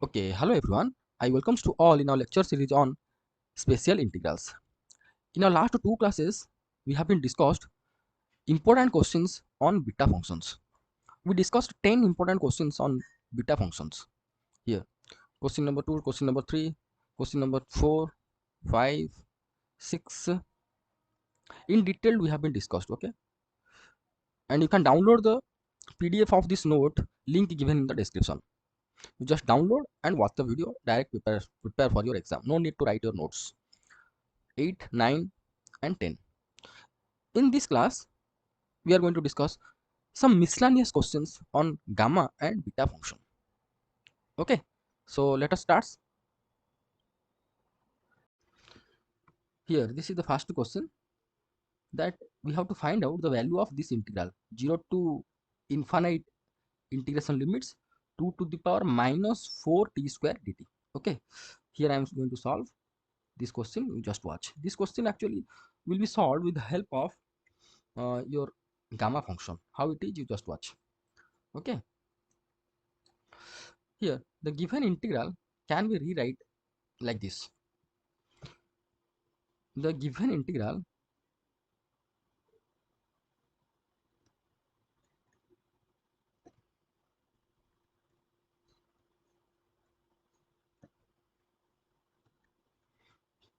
Okay, hello everyone. I welcomes to all in our lecture series on special integrals. In our last two classes, we have been discussed important questions on beta functions. We discussed 10 important questions on beta functions. Here, question number 2, question number 3, question number 4, 5, 6. In detail, we have been discussed. Okay, and you can download the PDF of this note link given in the description. You just download and watch the video. Direct prepare for your exam. No need to write your notes. 8, 9, and 10. In this class, we are going to discuss some miscellaneous questions on gamma and beta function. Okay, so let us start. Here, this is the first question that we have to find out the value of this integral 0 to infinite integration limits 2 to the power minus 4 t square dt. Okay, here I am going to solve this question. You just watch. This question actually will be solved with the help of your gamma function. How it is, you just watch. Okay, here the given integral can be rewrite like this. The given integral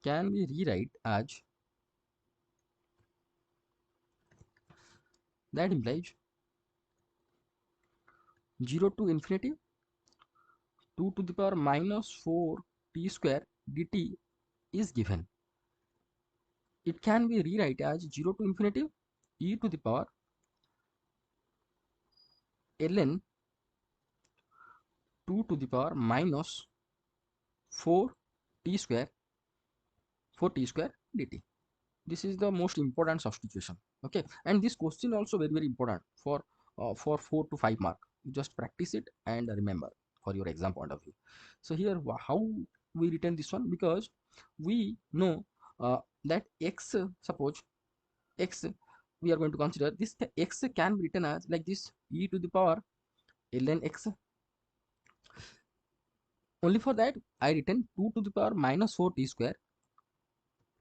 can be rewrite as that implies 0 to infinity 2 to the power minus 4 t square dt is given. It can be rewrite as 0 to infinity e to the power ln 2 to the power minus 4 t square 4 t square dt. This is the most important substitution. Okay, and this question also very important for 4 to 5 mark. You just practice it and remember for your exam point of view. So here how we written this one, because we know that x, suppose x, we are going to consider this x can be written as like this e to the power ln x. Only for that I written 2 to the power minus 4 t square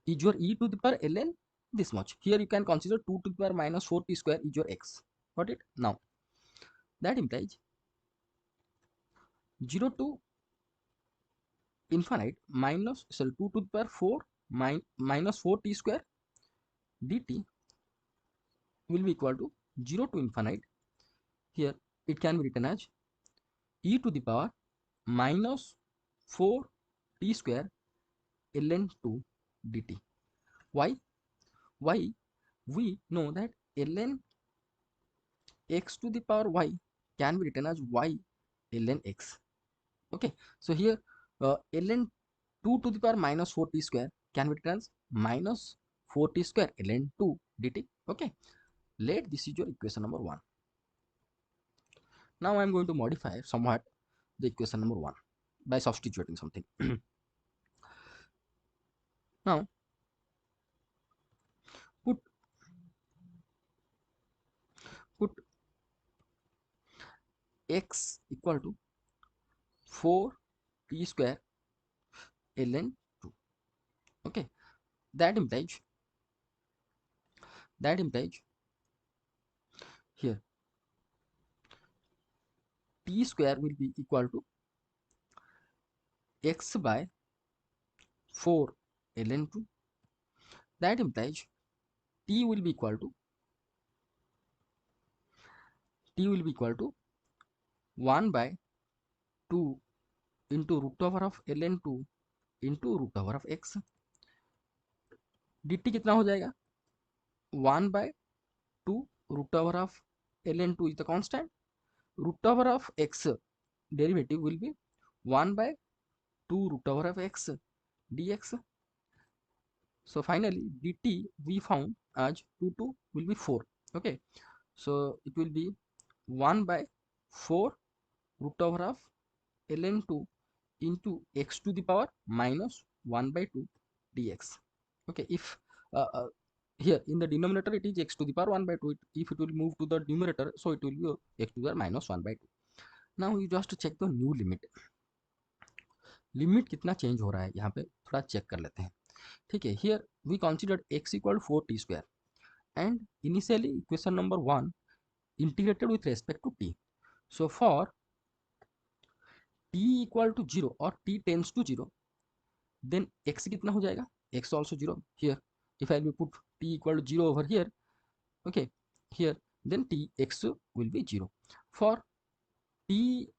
is your e to the power ln this much. Here you can consider 2 to the power minus 4 t square is your x. Got it? Now that implies 0 to infinite minus 2 to the power 4 minus 4 t square dt will be equal to 0 to infinite. Here it can be written as e to the power minus 4 t square ln 2 dt. Why? Why? We know that ln x to the power y can be written as y ln x. Okay, so here ln 2 to the power minus 4 t square can be written as minus 4 t square ln 2 dt. Okay, let this is your equation number 1. Now I am going to modify somewhat the equation number 1 by substituting something. Now put put x equal to 4 t square ln 2. Okay, that implies here t square will be equal to x by 4 ln 2. That implies t will be equal to 1 by 2 into root over of ln 2 into root over of x. dt कितना हो जाएगा? 1 by 2 root over of ln 2 is the constant. Root over of x derivative will be 1 by 2 root over of x dx. So finally dt we found as 2 will be 4. Okay, so it will be 1 by 4 root over of ln 2 into x to the power minus 1 by 2 dx. Okay, if here in the denominator it is x to the power 1 by 2, if it will move to the numerator, so it will be x to the power minus 1 by 2. Now you just check the new limit. Limit कितना change हो रहा है यहाँ पे थोड़ा check कर लेते हैं। ठीक है, here we considered x equal 4t² and initially equation number 1 integrated with respect to t. So for t equal to 0 or t tends to 0, then x कितना हो जाएगा, x also 0 here. If I will put t equal to 0 over here, okay, here, then t x will be 0. For t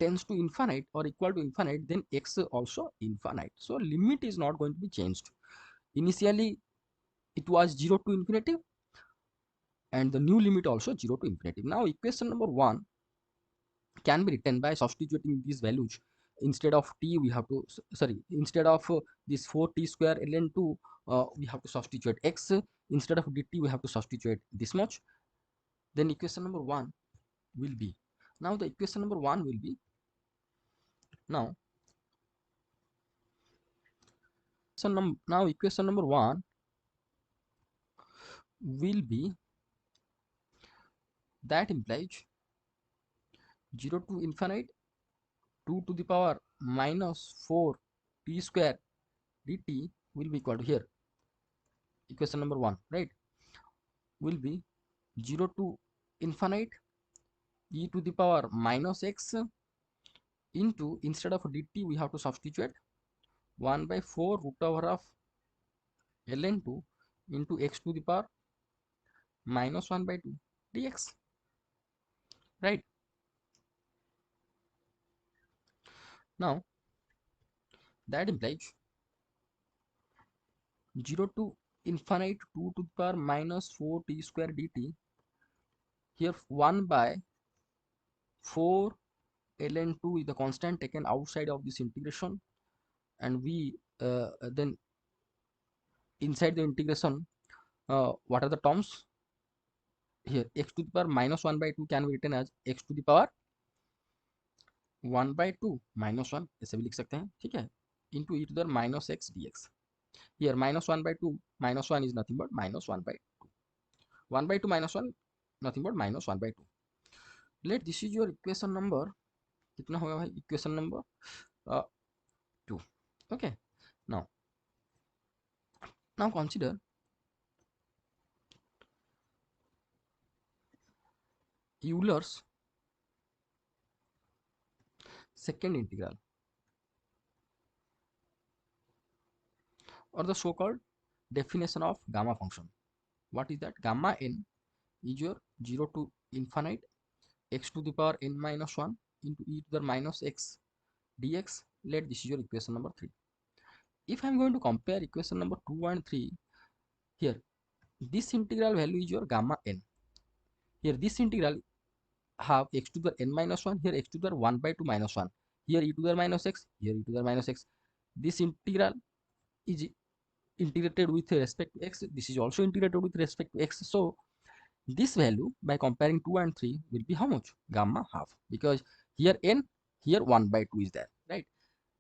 tends to infinite or equal to infinite, then x also infinite. So limit is not going to be changed. Initially it was 0 to infinity, and the new limit also 0 to infinity. Now equation number 1 can be written by substituting these values. Instead of t we have to, sorry, instead of this 4t square ln 2, we have to substitute x. Instead of dt we have to substitute this much. Then equation number 1 will be, now the equation number 1 will be, now now equation number 1 will be, that implies 0 to infinite 2 to the power minus 4 t square dt will be equal to, here equation number 1, right, will be 0 to infinite e to the power minus x into, instead of dt we have to substitute 1 by 4 root over of ln 2 into x to the power minus 1 by 2 dx, right. Now that implies 0 to infinite 2 to the power minus 4 t square dt, here 1 by 4 ln 2 is the constant taken outside of this integration, and we then inside the integration, what are the terms here, x to the power minus 1 by 2 can be written as x to the power 1 by 2 minus 1, ऐसे भी लिख सकते हैं, ठीक है, into e to the minus x dx. Here minus 1 by 2 minus 1 is nothing but minus 1 by 2. 1 by 2 minus 1 nothing but minus 1 by 2. Let this is your equation number, कितना होगा भाई, equation number 2. Okay, now consider Euler's second integral, or the so called definition of gamma function. What is that? Gamma n is your 0 to infinite x to the power n minus 1 into e to the minus x dx. Let this is your equation number 3. If I am going to compare equation number 2 and 3, here this integral value is your gamma n. Here this integral have x to the n minus 1, here x to the 1 by 2 minus 1, here e to the minus x, here e to the minus x. This integral is integrated with respect to x, this is also integrated with respect to x. So this value by comparing 2 and 3 will be how much? Gamma half, because here n, here 1 by 2 is there, right?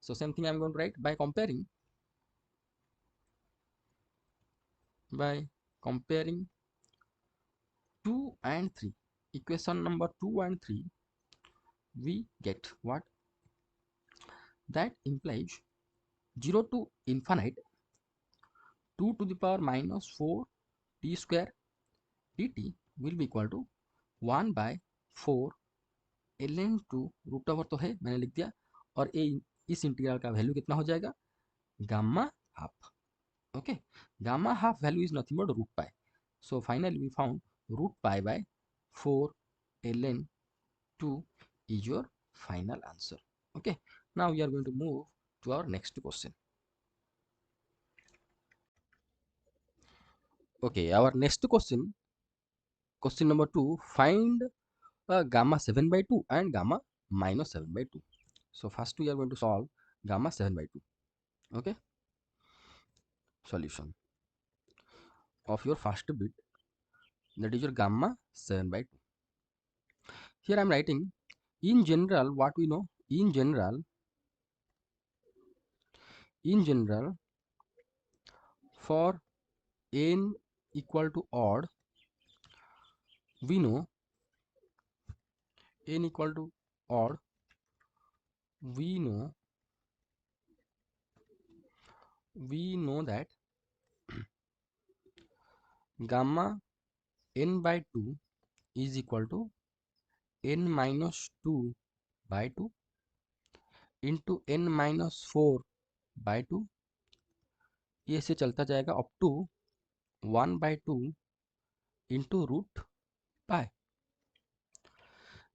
So same thing I'm going to write by comparing 2 and 3, equation number 2 and 3, we get what? That implies 0 to infinite 2 to the power minus 4 t square dt will be equal to 1 by 4 ln 2 root over तो है मैंने लिख दिया, और ये इस integral का value कितना हो जाएगा? Gamma half. Okay, gamma half value is nothing but root pi. So finally we found root pi by 4 ln 2 is your final answer. Okay, now we are going to move to our next question. Okay, our next question, question number 2, find gamma 7 by 2 and gamma minus 7 by 2. So first we are going to solve gamma 7 by 2. Okay, solution of your first bit, that is your gamma 7 by 2. Here I am writing, in general, what we know, in general, for n equal to odd, we know n equal to odd, we know we know that gamma n by 2 is equal to n minus 2 by 2 into n minus 4 by 2, ये ऐसे चलता जाएगा up to 1 by 2 into root pi.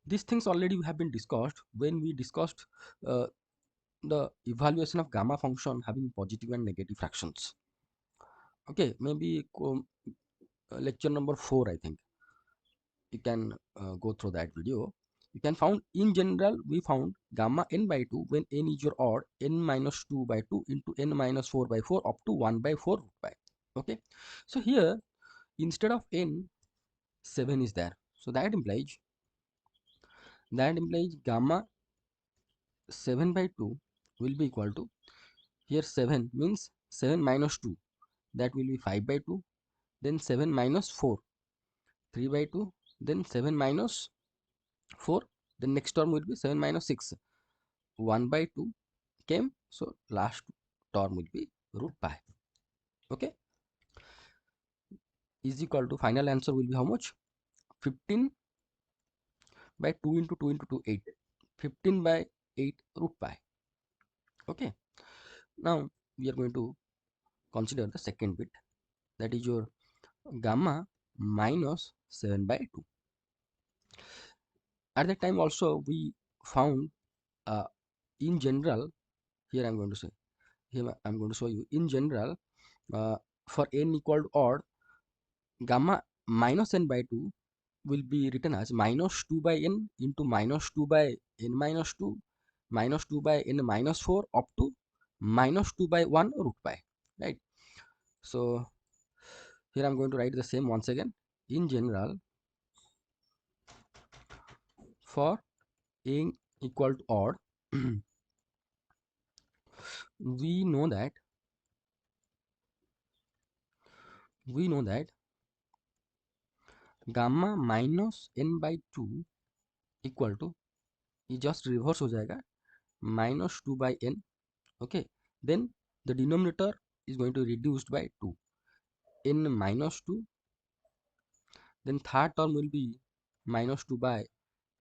These things already have been discussed when we discussed uh, the evaluation of gamma function having positive and negative fractions. Okay, maybe lecture number 4, I think. You can go through that video. You can found in general we found gamma n by 2 when n is your odd, n minus 2 by 2 into n minus 4 by 4 up to 1 by 4 root pi. Okay, so here instead of n, 7 is there. So that implies gamma 7 by 2 will be equal to, here 7 means 7 minus 2, that will be 5 by 2, then 7 minus 4, 3 by 2, then 7 minus 4, the next term will be 7 minus 6, 1 by 2 came, so last term will be root pi. Okay, is equal to, final answer will be how much? 15 by 2 into 2 into 2, 8, 15 by 8 root pi. Okay, now we are going to consider the second bit, that is your gamma minus 7 by 2. At that time also we found in general, here I'm going to say, here I'm going to show you in general, uh, for n equal to odd, gamma minus n by 2 will be written as minus 2 by n into minus 2 by n minus 2 minus 2 by n minus 4 up to minus 2 by 1 root pi, right? So here I'm going to write the same once again. In general, for n equal to odd, we know that gamma minus n by 2 equal to, ये just reverse हो जाएगा, minus 2 by n. Okay, then the denominator is going to reduced by 2, n minus 2, then third term will be minus 2 by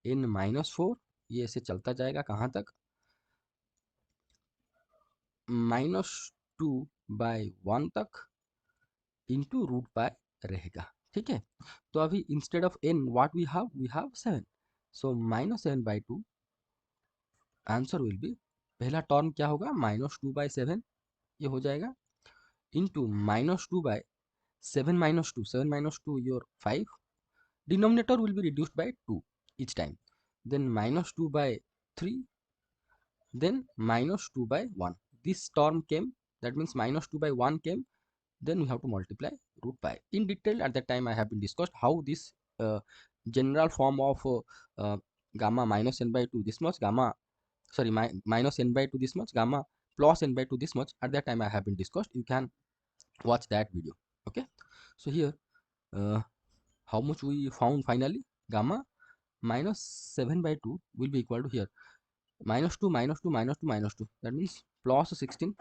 n minus 4, ये ऐसे चलता जाएगा कहाँ तक, minus 2 by 1 तक into root pi रहेगा. ठीक है, तो अभी instead of n what we have 7, so minus 7 by 2, answer will be, पहला टर्म क्या होगा, minus 2 by 7, ये हो जाएगा, into minus 2 by 7 minus 2, 7 minus 2 your 5, denominator will be reduced by 2 each time, then minus 2 by 3, then minus 2 by 1, this term came, that means minus 2 by 1 came, then we have to multiply root pi. In detail at that time I have been discussed how this general form of gamma minus n by 2 this much, gamma sorry minus n by 2 this much, gamma plus n by 2 this much, at that time I have been discussed. You can watch that video. Okay, so here how much we found finally, gamma minus 7 by 2 will be equal to, here minus 2 minus 2 minus 2 minus 2, that means plus 16,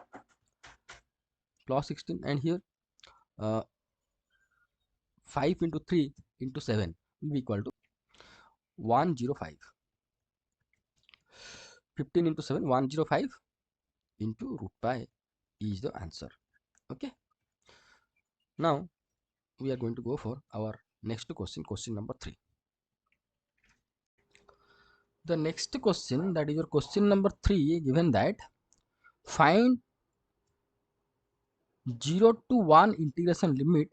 and here uh, 5 into 3 into 7 will be equal to 105, 15 into 7 105 into root pi is the answer. Okay, now we are going to go for our next question, question number 3. The next question, that is your question number 3, given that find 0 to 1 integration limit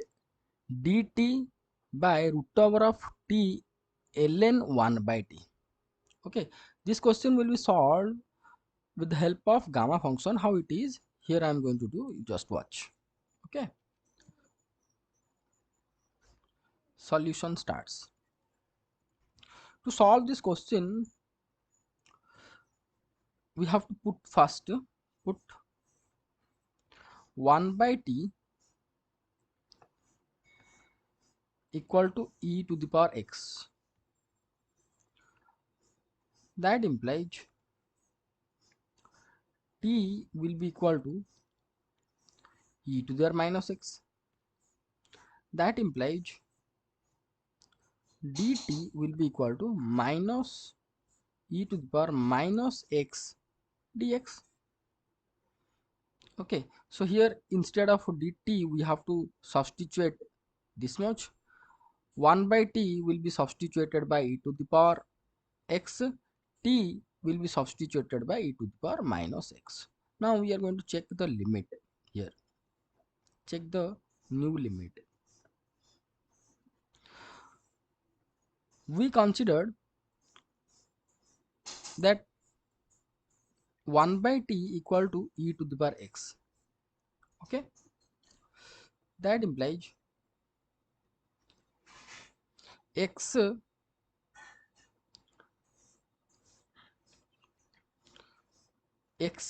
dt by root over of t ln 1 by t. Okay, this question will be solved with the help of gamma function. How it is, here I am going to do, just watch. Okay, solution starts. To solve this question, we have to put 1 by t equal to e to the power x. That implies t will be equal to e to the power minus x. That implies dt will be equal to minus e to the power minus x dx. Okay, so here instead of dt we have to substitute this much. 1 by t will be substituted by e to the power x, t will be substituted by e to the power minus x. Now we are going to check the limit here. Check the new limit. We considered that 1 by t equal to e to the power x. Okay, that implies x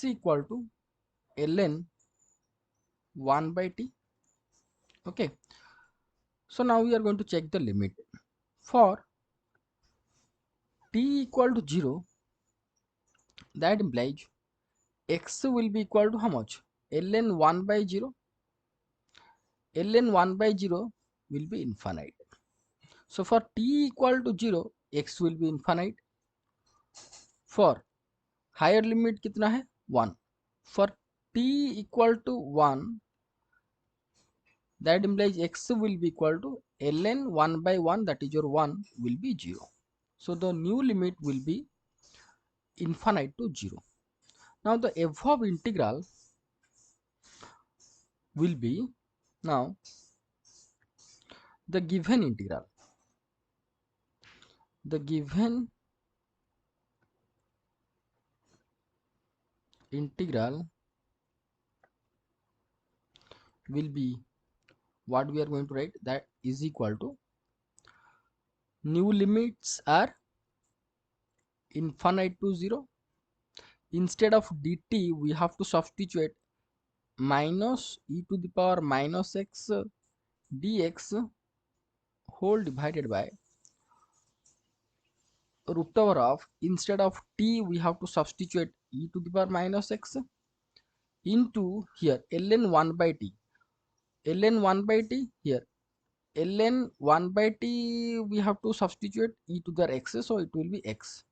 equal to ln 1 by t. Okay, so now we are going to check the limit. For t equal to 0, that implies x will be equal to how much? ln 1 by 0. ln 1 by 0 will be infinite. So for t equal to 0, x will be infinite. For higher limit कितना है? 1. For t equal to 1, that implies x will be equal to ln 1 by 1, that is your 1 will be 0. So the new limit will be infinite to 0. Now the above integral will be now the given integral. The given integral will be what we are going to write, that is equal to new limits are infinite to 0. Instead of dt we have to substitute minus e to the power minus x dx whole divided by root over of, instead of t we have to substitute e to the power minus x into here ln 1 by t. ln 1 by t, here ln 1 by t we have to substitute e to the x, so it will be x.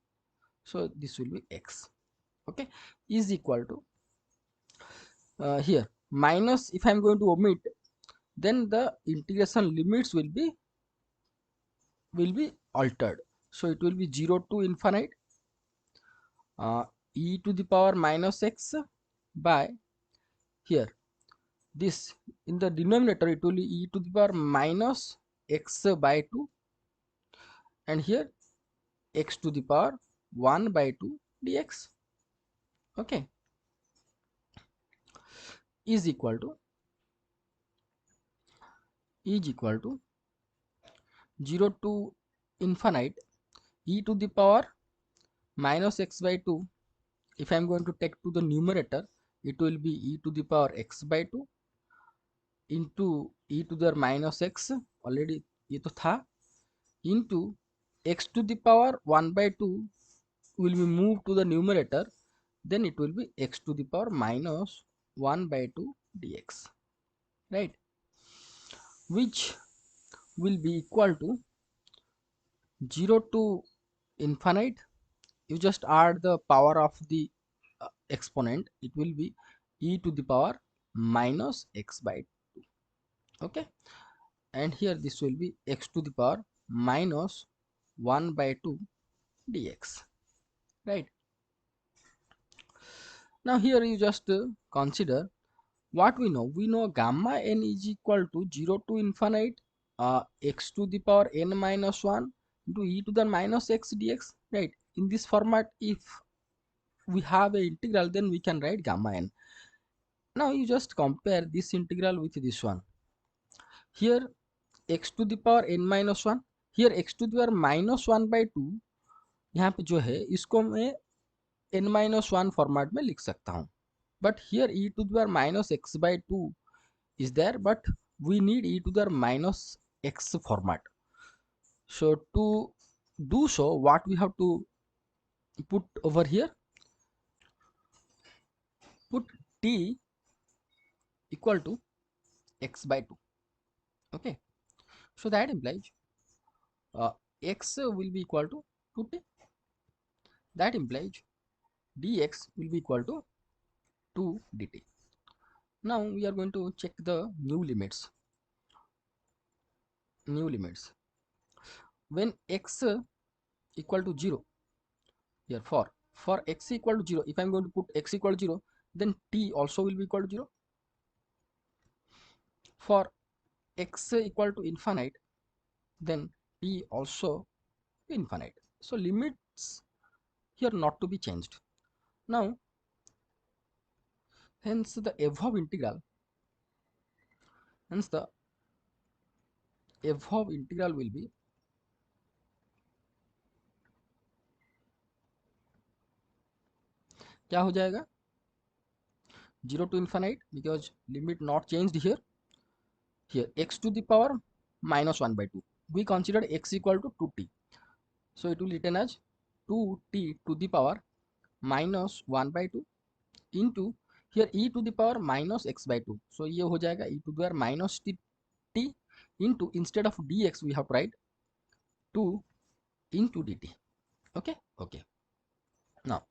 So this will be x. Okay, is equal to here minus, if I am going to omit, then the integration limits will be altered. So it will be 0 to infinite e to the power minus x by, here this in the denominator it will be e to the power minus x by 2, and here x to the power 1 by 2 dx. Okay, is equal to 0 to infinite e to the power minus x by 2. If I am going to take to the numerator, it will be e to the power x by 2 into e to the minus x, already ये तो था, into x to the power 1 by 2 will be moved to the numerator, then it will be x to the power minus 1 by 2 dx, right, which will be equal to 0 to infinite. You just add the power of the exponent, it will be e to the power minus x by 2. Okay, and here this will be x to the power minus 1 by 2 dx, right. Now here you just consider what we know. We know gamma n is equal to 0 to infinite x to the power n minus 1 into e to the minus x dx, right. In this format, if we have an integral, then we can write gamma n. Now you just compare this integral with this one. Here x to the power n minus 1, here x to the power minus 1 by 2, यहाँ पे जो है इसको मैं n minus 1 format में लिख सकता हूँ. But here e to the power minus x by 2 is there, but we need e to the power minus x format. So to do so, what we have to put over here, put t equal to x by 2. Okay, so that implies x will be equal to 2t. That implies dx will be equal to 2 dt. Now we are going to check the new limits. When x equal to 0, here for x equal to 0, if I am going to put x equal to 0, then t also will be equal to 0. For x equal to infinite, then t also infinite. So limits here not to be changed. Now hence the above integral, will be क्या हो जाएगा, 0 to infinite, because limit not changed here. Here x to the power minus 1 by 2, we considered x equal to 2t, so it will written as 2t to the power minus 1 by 2 into here e to the power minus x by 2, so ये हो जाएगा e to the power minus t into, instead of dx we have to write 2 into dt. okay okay now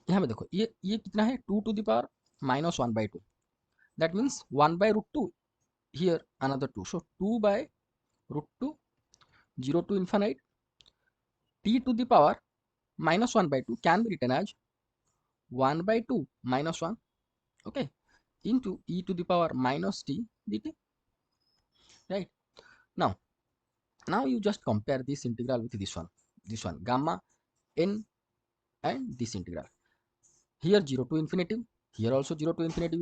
यहाँ पे देखो ये कितना है, 2 to the power minus 1 by 2, that means 1 by root 2, here another 2, so 2 by root 2, 0 to infinite, t to the power minus 1 by 2 can be written as 1 by 2 minus 1, okay, into e to the power minus t dt, right? Now you just compare this integral with this one gamma n, and this integral. Here 0 to infinity, here also 0 to infinity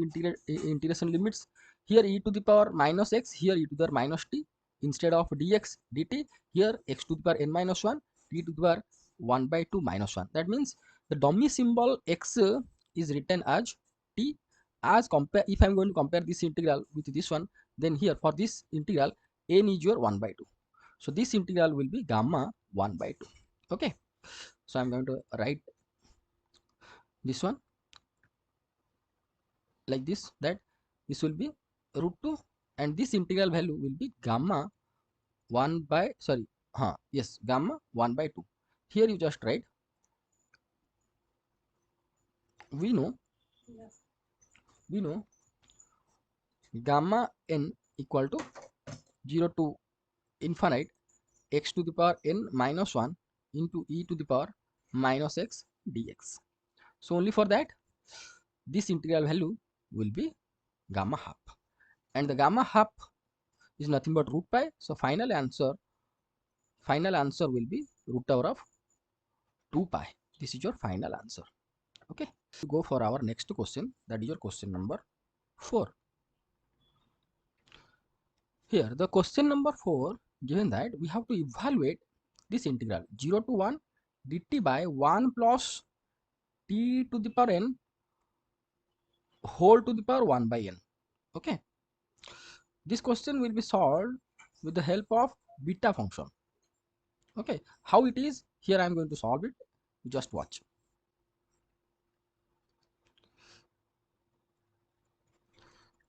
integration limits. Here e to the power minus x, here e to the power minus t, instead of dx dt, here x to the power n minus 1, t to the power 1 by 2 minus 1. That means the dummy symbol x is written as t. As compare, if I am going to compare this integral with this one, then here for this integral n is your 1 by 2. So this integral will be gamma 1 by 2. Okay, so I am going to write this one like this, that this will be root 2, and this integral value will be gamma 1 by, sorry, yes, gamma 1 by 2. Here you just write, we know gamma n equal to 0 to infinite x to the power n minus 1 into e to the power minus x dx. So only for that this integral value will be gamma half, and the gamma half is nothing but root pi. So final answer will be root over of 2 pi. This is your final answer. Okay, to go for our next question, that is your question number 4. Here the question number 4, given that we have to evaluate this integral 0 to 1 dt by 1 plus t to the power n whole to the power 1 by n. Okay, this question will be solved with the help of beta function. Okay, how it is, here I am going to solve it, just watch.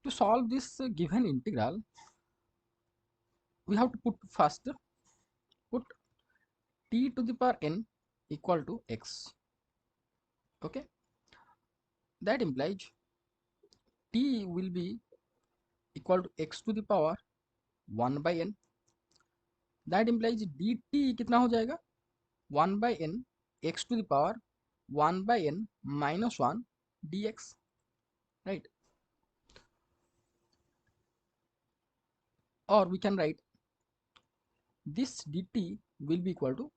To solve this given integral, we have to put t to the power n equal to x. Okay, that implies t will be equal to x to the power 1 by n. That implies dt कितना हो जाएगा, 1 by n x to the power 1 by n minus 1 dx, right? Or we can write this dt will be equal to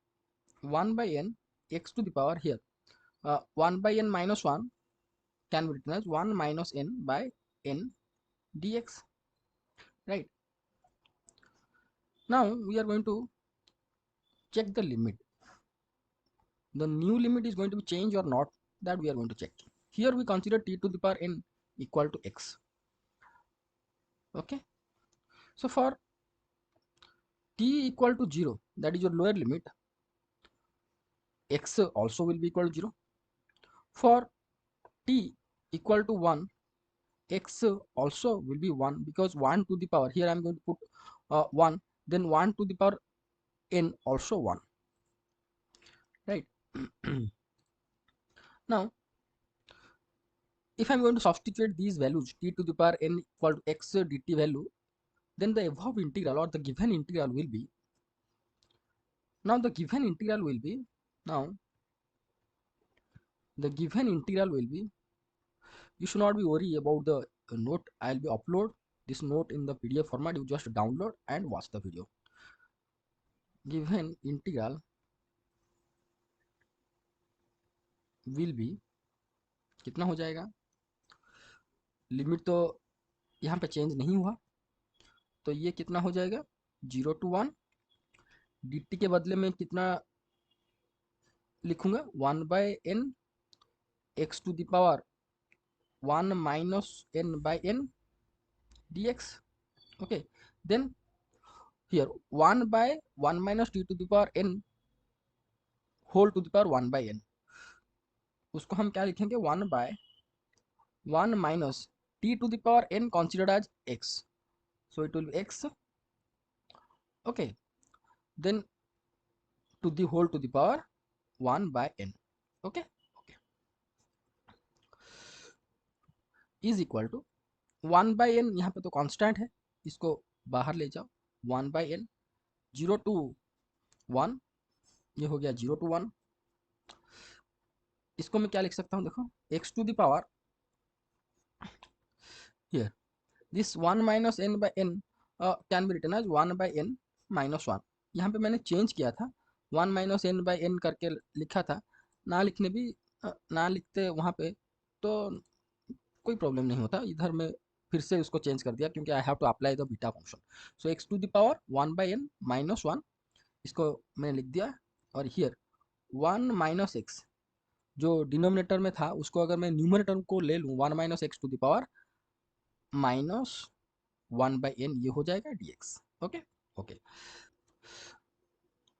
1 by n x to the power, here 1 by n minus 1 can be written as 1 minus n by n dx, right? Now we are going to check the limit. The new limit is going to be changed or not, that we are going to check. Here we consider t to the power n equal to x. Okay, so for t equal to 0, that is your lower limit, x also will be equal to 0. For t equal to 1, x also will be 1, because 1 to the power, here I'm going to put 1, then 1 to the power n also 1, right? Now if I'm going to substitute these values, t to the power n equal to x dt value, then the above integral or the given integral will be, now the given integral will be, now the given integral will be, you should not be worried about the note. I'll be upload this note in the PDF format. You just download and watch the video. Given integral will be, कितना हो जाएगा, limit तो यहाँ पे change नहीं हुआ, तो ये कितना हो जाएगा 0 to 1, dt के बदले में कितना लिखूंगा 1 by n x to the power 1 minus n by n dx. Okay, then here 1 by 1 minus t to the power n whole to the power 1 by n, उसको हम क्या लिखेंगे 1 by 1 minus t to the power n considered as x, so it will be x. Okay, then to the whole to the power 1 by n. Okay, okay, is equal to 1 by n, यहाँ पे तो constant है, इसको बाहर ले जाओ, 1 by n 0 to 1, ये हो गया 0 to 1, इसको मैं क्या लिख सकता हूँ, देखो x to the power here this 1 minus n by n can be written as 1 by n minus 1, यहाँ पे मैंने चेंज किया था 1 minus n by n करके लिखा था, ना लिखने भी ना लिखते वहाँ पे तो कोई प्रॉब्लम नहीं होता, इधर मैं फिर से उसको चेंज कर दिया क्योंकि I have to apply the beta function, so x to the power 1 by n minus 1, इसको मैंने लिख दिया, और हियर 1 minus x जो डिनोमिनेटर में था उसको अगर मैं न्यूमरेटर को ले लूँ 1 minus x to the power minus 1 by n, ये हो जाएगा dx. Okay okay,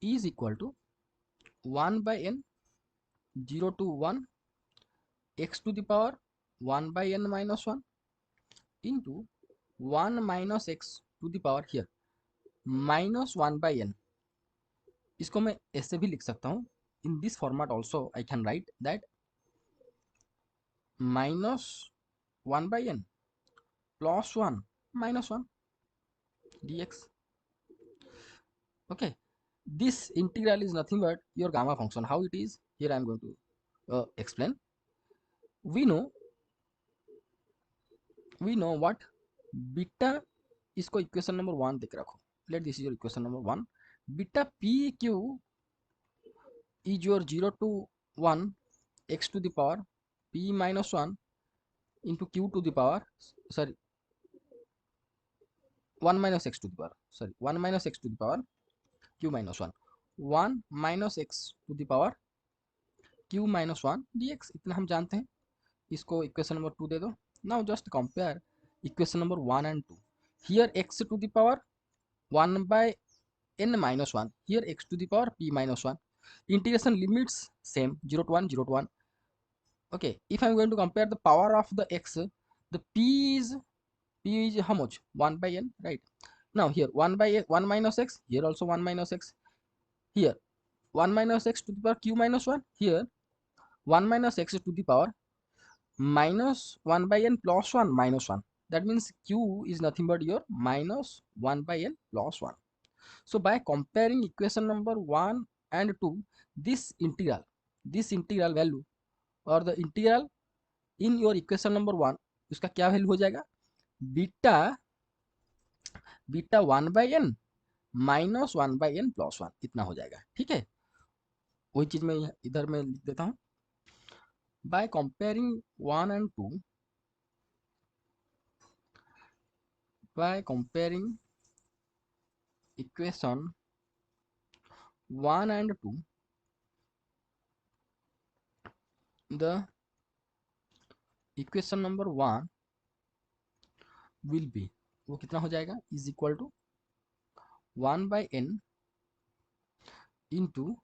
is equal to 1 by n 0 to 1 x to the power 1 by n minus 1 into 1 minus x to the power here minus 1 by n, इसको मैं ऐसे भी लिख सकता हूँ, in this format also I can write that minus 1 by n plus 1 minus 1 dx. Okay, this integral is nothing but your gamma function. How it is, here I am going to explain. We know what beta, इसको equation number 1 देख रखो, let this is your equation number 1, beta p q is your 0 to 1 x to the power p minus 1 into q to the power, sorry 1 minus x to the power, sorry 1 minus x to the power q minus 1, 1 minus x to the power q minus 1 dx, इतना हम जानते हैं, इसको equation number 2 दे दो. Now just compare equation number 1 and 2, here x to the power 1 by n minus 1, here x to the power p minus 1, integration limits same 0 to 1 0 to 1. Okay, if I'm going to compare the power of the x, the p is how much 1 by n, right? Now here 1 by 1 minus x, here also 1 minus x, here 1 minus x to the power q minus 1, here 1 minus x to the power minus 1 by n plus 1 minus 1, that means q is nothing but your minus 1 by n plus 1. So by comparing equation number 1 and 2, this integral value or the integral in your equation number 1, उसका क्या value हो जाएगा, beta 1 by n minus 1 by n plus 1, इतना हो जाएगा. ठीक है, वही चीज मैं इधर में लिख देता हूँ. By comparing 1 and 2, by comparing equation 1 and 2, the equation number 1 will be, वो कितना हो जाएगा, is equal to 1 by n into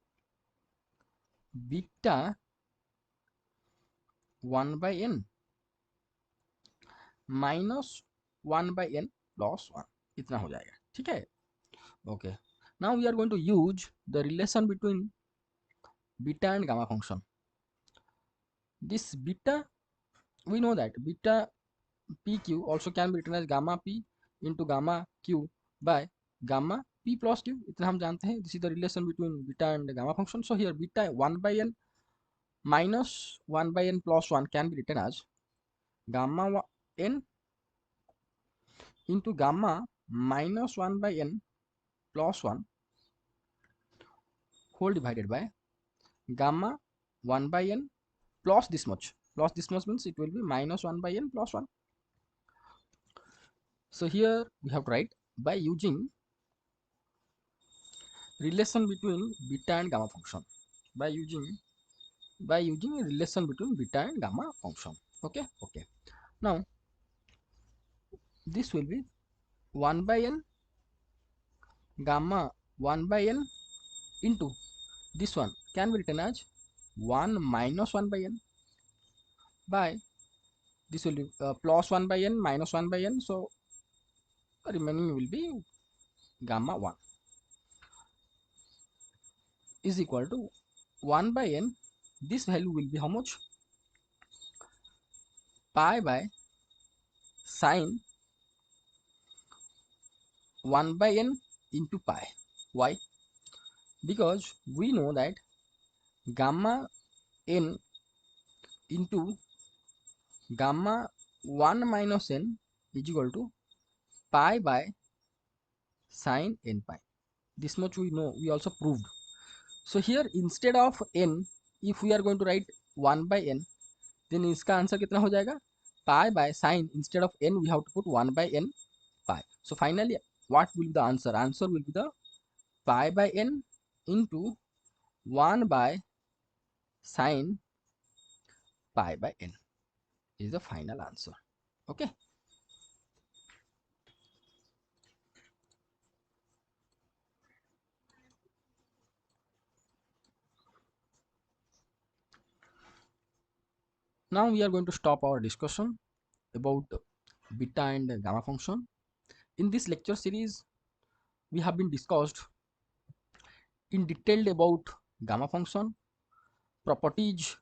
beta 1 by n -1/n plus 1 इतना हो जाएगा, ठीक है। Okay, now we are going to use the relation between beta and gamma function. This beta, we know that beta pq also can be written as gamma p into gamma q by gamma p plus q, इतना हम जानते हैं। This is the relation between beta and gamma function. So here beta 1/n minus 1/n plus 1 can be written as gamma n into gamma minus 1/n plus 1 whole divided by gamma 1/n plus this much. Plus this much means it will be minus 1/n plus 1. So here we have to write by using relation between beta and gamma function. By using a relation between beta and gamma function. Okay. Now this will be 1/n gamma 1/n into this one can be written as 1 minus 1/n by this will be +1/n minus 1/n, so remaining will be gamma 1 is equal to 1/n. This value will be how much? Pi by sine 1/n into pi. Why? Because we know that gamma n into gamma 1 minus n is equal to pi by sine n pi. This much we know, we also proved. So here instead of n, if we are going to write 1/n, then इसका answer कितना हो जाएगा? Pi by sine, instead of n we have to put 1/n pi. So finally what will be the answer? Answer will be the pi by n into 1 by sine pi by n is the final answer. Okay. Now we are going to stop our discussion about beta and gamma function. In this lecture series, we have been discussed in detail about gamma function, properties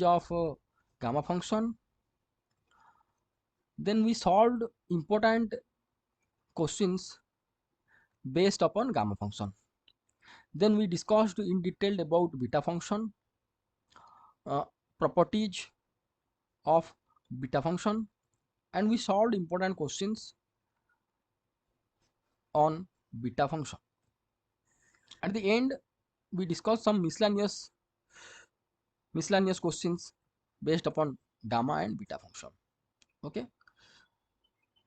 of gamma function. Then we solved important questions based upon gamma function. Then we discussed in detail about beta function, uh, properties of beta function, and we solved important questions on beta function. At the end, we discussed some miscellaneous questions based upon gamma and beta function. Okay.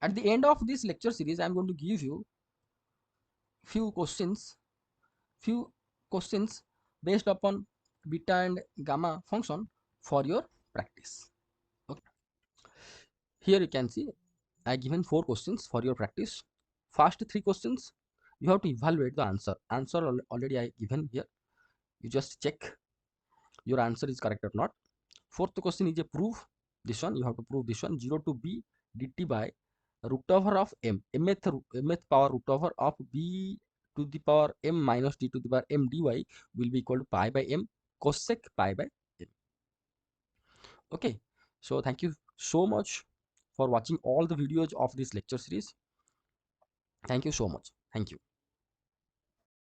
At the end of this lecture series, I am going to give you few questions based upon beta and gamma function for your practice. Okay. Here you can see I given 4 questions for your practice. First 3 questions you have to evaluate the answer. Already I given here. You just check your answer is correct or not. Fourth question is a proof. This one you have to prove this one. 0 to b dt by root over of mth power root over of b to the power m minus d to the power m dy will be equal to pi by m cosec pi by m. Okay, so thank you so much for watching all the videos of this lecture series. Thank you so much. Thank you.